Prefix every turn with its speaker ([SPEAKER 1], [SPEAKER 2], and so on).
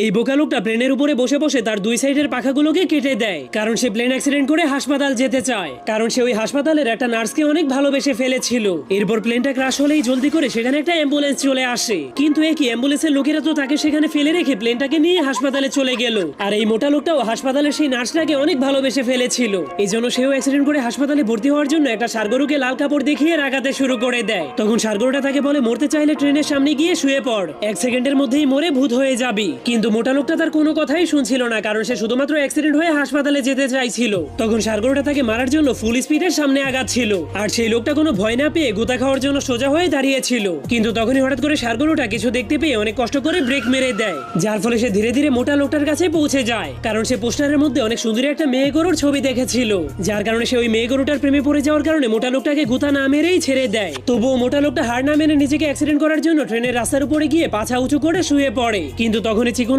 [SPEAKER 1] এই বোকা লোকটা প্লেনের উপরে বসে বসে তার দুই সাইডের পাখাগুলোকে কেটে দেয়, কারণ সে প্লেন অ্যাক্সিডেন্ট করে হাসপাতাল যেতে চায়, কারণ সে ওই হাসপাতালের একটা নার্সকে অনেক ভালোবেসে ফেলেছিল। এরপর প্লেনটা ক্রাশ হলেই জলদি করে সেখানে একটা অ্যাম্বুলেন্স চলে আসে, কিন্তু একই অ্যাম্বুলেন্সের লোকেরা তো তাকে সেখানে ফেলে রেখে প্লেনটাকে নিয়ে হাসপাতালে চলে গেল। আর এই মোটা লোকটাও হাসপাতালের সেই নার্সটাকে অনেক ভালোবেসে ফেলেছিল, এই জন্য সেও অ্যাক্সিডেন্ট করে হাসপাতালে ভর্তি হওয়ার জন্য একটা ষাঁড়গরুকে লাল কাপড় দেখিয়ে রাগাতে শুরু করে দেয়। তখন ষাঁড়গরুটা তাকে বলে, মরতে চাইলে ট্রেনের সামনে গিয়ে শুয়ে পড়, 1 সেকেন্ডের মধ্যেই মরে ভূত হয়ে যাবি। কিন্তু মোটা লোকটা তার কোনো কথাই শুনছিল না, কারণ সে শুধুমাত্র অ্যাক্সিডেন্ট হয়ে হাসপাতালে যেতে চাইছিল। তখন ষাঁড়গরুটা তাকে মারার জন্য ফুল স্পিডের সামনে আগাচ্ছিল, আর সেই লোকটা কোনো ভয় না পেয়ে গোতা খাওয়ার জন্য সোজা হয়ে দাঁড়িয়েছিল। কিন্তু তখনই হঠাৎ করে ষাঁড়গরুটা কিছু দেখতে পেয়ে অনেক কষ্ট করে ব্রেক মেরে দেয়, যার ফলে সে ধীরে ধীরে মোটা লোকটার কাছে পৌঁছে যায়, কারণ সে পোস্টারের মধ্যে অনেক সুন্দরী একটা মেয়ে গরুর ছবি দেখেছিল, যার কারণে সে ওই মেয়ে গরুটার প্রেমে পড়ে যাওয়ার কারণে মোটা লোকটাকে গোতা না মেরেই ছেড়ে দেয়। তবুও মোটা লোকটা হার না মেনে নিজেকে অ্যাক্সিডেন্ট করার জন্য ট্রেনের রাস্তার উপরে গিয়ে পাছা উঁচু করে শুয়ে পড়ে। কিন্তু তখনই চিকন